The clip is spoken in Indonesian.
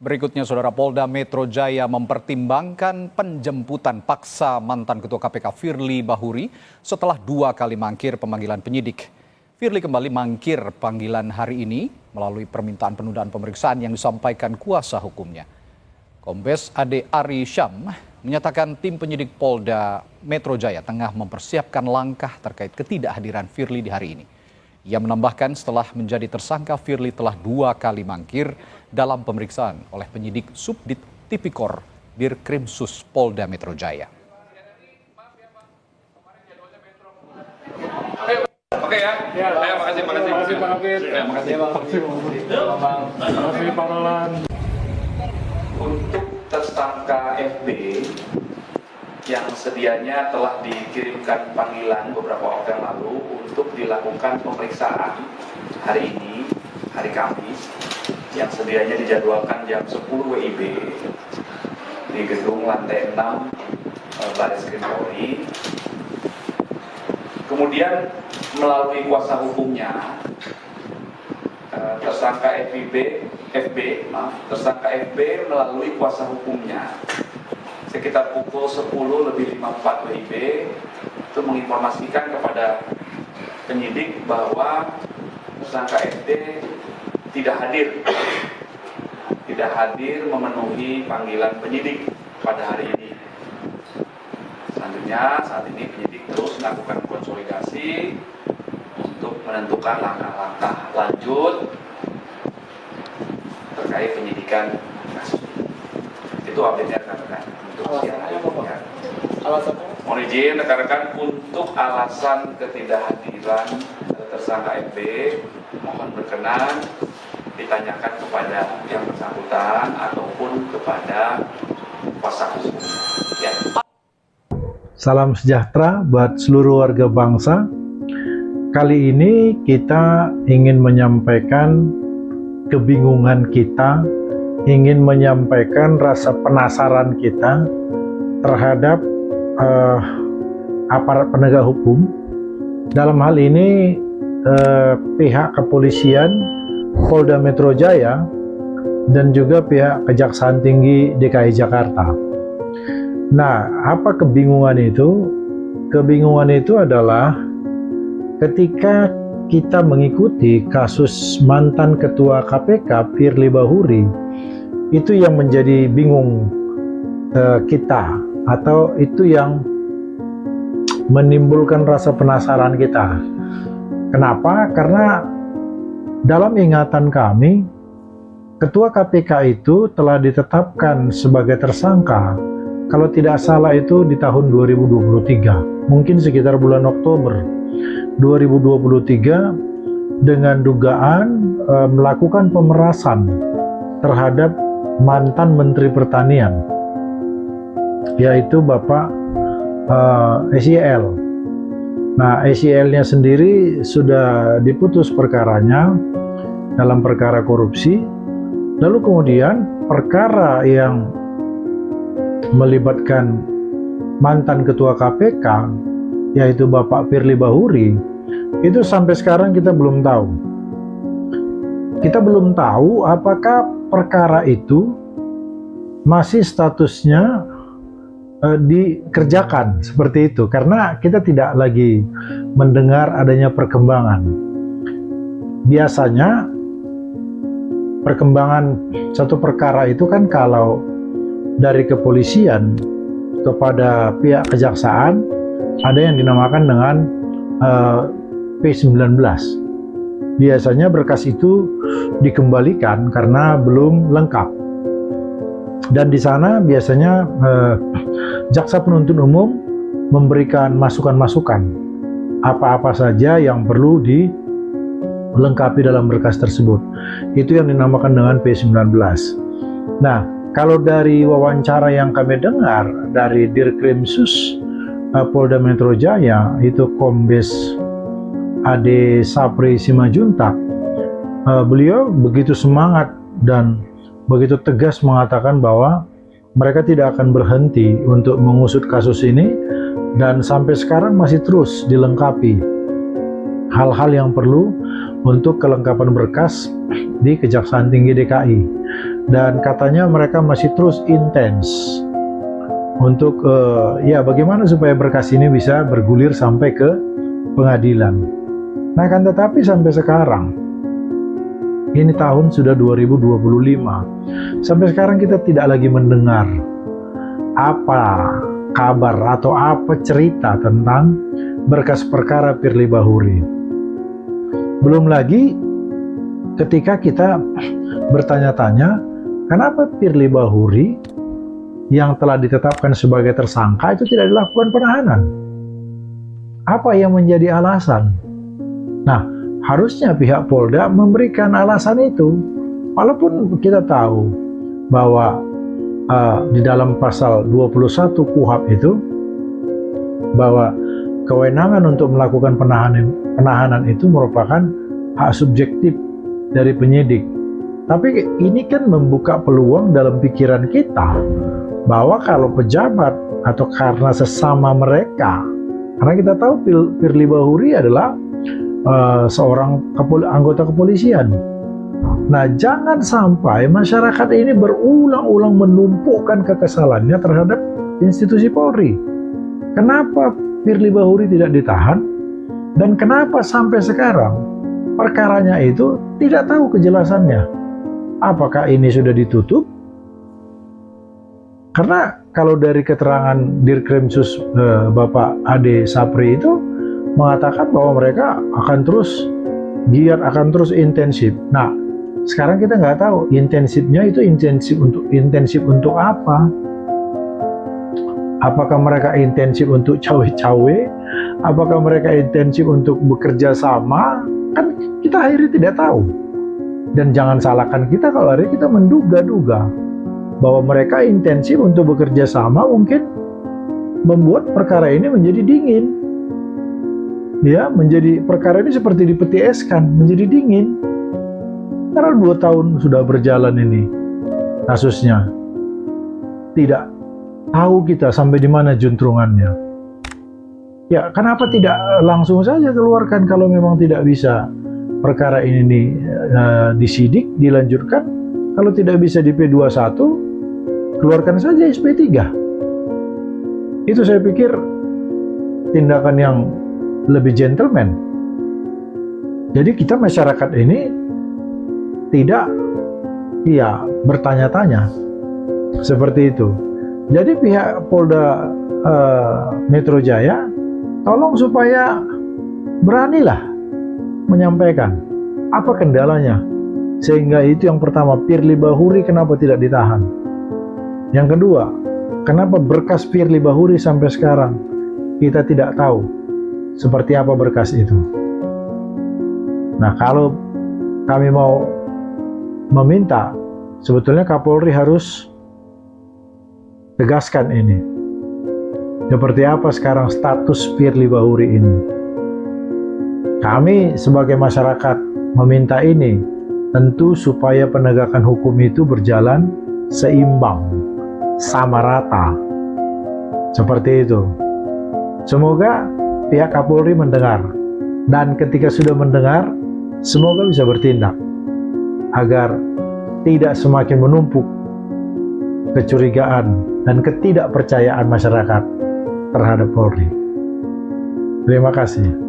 Berikutnya, Saudara, Polda Metro Jaya mempertimbangkan penjemputan paksa mantan Ketua KPK Firly Bahuri setelah 2 kali mangkir pemanggilan penyidik. Firly kembali mangkir panggilan hari ini melalui permintaan penundaan pemeriksaan yang disampaikan kuasa hukumnya. Kombes Ade Ari Syam menyatakan tim penyidik Polda Metro Jaya tengah mempersiapkan langkah terkait ketidakhadiran Firly di hari ini. Ia menambahkan setelah menjadi tersangka, Firly telah 2 kali mangkir dalam pemeriksaan oleh penyidik Subdit Tipikor Dirkrimsus Polda Metro Jaya. Oke ya. Ya, makasih. Pak Roland. Untuk tersangka FB yang sedianya telah dikirimkan panggilan beberapa waktu yang lalu untuk dilakukan pemeriksaan hari ini, hari Kamis, yang sedianya dijadwalkan jam 10 WIB di gedung lantai 6 Baris Krim Polri. Kemudian melalui kuasa hukumnya, tersangka FB melalui kuasa hukumnya sekitar pukul 10:54 WIB itu menginformasikan kepada penyidik bahwa tersangka FD tidak hadir memenuhi panggilan penyidik pada hari ini. Selanjutnya saat ini penyidik terus melakukan konsolidasi untuk menentukan langkah-langkah lanjut terkait penyidikan kasus ini. Itu update-nya rekan-rekan untuk siang hari ini. Alasannya? Mohon izin rekan-rekan, untuk alasan ketidakhadiran tersangka FB, mohon berkenan ditanyakan kepada yang bersangkutan ataupun kepada kuasa hukum. Ya. Salam sejahtera buat seluruh warga bangsa. Kali ini kita ingin menyampaikan kebingungan kita, ingin menyampaikan rasa penasaran kita terhadap aparat penegak hukum. Dalam hal ini pihak kepolisian Polda Metro Jaya dan juga pihak Kejaksaan Tinggi DKI Jakarta. Nah, apa kebingungan itu? Kebingungan itu adalah ketika kita mengikuti kasus mantan Ketua KPK Firly Bahuri, itu yang menjadi bingung kita, atau itu yang menimbulkan rasa penasaran kita. Kenapa? Karena dalam ingatan kami, Ketua KPK itu telah ditetapkan sebagai tersangka, kalau tidak salah itu di tahun 2023, mungkin sekitar bulan Oktober 2023, dengan dugaan melakukan pemerasan terhadap mantan Menteri Pertanian, yaitu Bapak SYL. Nah, SYL-nya sendiri sudah diputus perkaranya dalam perkara korupsi. Lalu kemudian perkara yang melibatkan mantan Ketua KPK, yaitu Bapak Firly Bahuri, itu sampai sekarang kita belum tahu. Kita belum tahu apakah perkara itu masih statusnya dikerjakan seperti itu, karena kita tidak lagi mendengar adanya perkembangan. Biasanya perkembangan satu perkara itu kan kalau dari kepolisian kepada pihak kejaksaan ada yang dinamakan dengan P19. Biasanya berkas itu dikembalikan karena belum lengkap. Dan di sana biasanya jaksa penuntut umum memberikan masukan-masukan apa-apa saja yang perlu dilengkapi dalam berkas tersebut. Itu yang dinamakan dengan P19. Nah, kalau dari wawancara yang kami dengar dari Dirkrimsus Polda Metro Jaya, itu Kombes Ade Sapri Simajuntak, beliau begitu semangat dan begitu tegas mengatakan bahwa mereka tidak akan berhenti untuk mengusut kasus ini dan sampai sekarang masih terus dilengkapi hal-hal yang perlu untuk kelengkapan berkas di Kejaksaan Tinggi DKI. Dan katanya mereka masih terus intens untuk ya bagaimana supaya berkas ini bisa bergulir sampai ke pengadilan. Nah kan tetapi sampai sekarang, ini tahun sudah 2025, sampai sekarang kita tidak lagi mendengar apa kabar atau apa cerita tentang berkas perkara Firly Bahuri. Belum lagi ketika kita bertanya-tanya, kenapa Firly Bahuri yang telah ditetapkan sebagai tersangka itu tidak dilakukan penahanan? Apa yang menjadi alasan? Nah, harusnya pihak Polda memberikan alasan itu. Walaupun kita tahu bahwa di dalam pasal 21 KUHP itu bahwa kewenangan untuk melakukan penahanan itu merupakan hak subjektif dari penyidik. Tapi ini kan membuka peluang dalam pikiran kita bahwa kalau pejabat atau karena sesama mereka, karena kita tahu Firly Bahuri adalah seorang anggota kepolisian. Nah, jangan sampai masyarakat ini berulang-ulang menumpukan kekesalannya terhadap institusi Polri. Kenapa Firly Bahuri tidak ditahan? Dan kenapa sampai sekarang perkaranya itu tidak tahu kejelasannya? Apakah ini sudah ditutup? Karena kalau dari keterangan Dirkrimsus Bapak Ade Sapri itu mengatakan bahwa mereka akan terus giat, akan terus intensif. Nah, sekarang kita nggak tahu intensifnya itu intensif untuk apa? Apakah mereka intensif untuk cawe-cawe? Apakah mereka intensif untuk bekerja sama? Kan kita akhirnya tidak tahu. Dan jangan salahkan kita kalau akhirnya kita menduga-duga bahwa mereka intensif untuk bekerja sama, mungkin membuat perkara ini menjadi dingin. Ya, menjadi perkara ini seperti dipeti eskan, menjadi dingin. Karena 2 tahun sudah berjalan ini kasusnya, tidak tahu kita sampai di mana juntrungannya. Ya, kenapa tidak langsung saja keluarkan kalau memang tidak bisa perkara ini disidik, dilanjutkan. Kalau tidak bisa di P21, keluarkan saja SP3. Itu saya pikir tindakan yang lebih gentleman. Jadi kita masyarakat ini tidak bertanya-tanya seperti itu. Jadi pihak Polda Metro Jaya tolong supaya beranilah menyampaikan apa kendalanya, sehingga itu yang pertama, Firly Bahuri kenapa tidak ditahan. Yang kedua, kenapa berkas Firly Bahuri sampai sekarang kita tidak tahu seperti apa berkas itu. Nah, kalau kami mau meminta, sebetulnya Kapolri harus tegaskan ini. Seperti apa sekarang status Firly Bahuri ini. Kami sebagai masyarakat meminta ini tentu supaya penegakan hukum itu berjalan seimbang, sama rata. Seperti itu. Semoga pihak Kapolri mendengar, dan ketika sudah mendengar, semoga bisa bertindak agar tidak semakin menumpuk kecurigaan dan ketidakpercayaan masyarakat terhadap Polri. Terima kasih.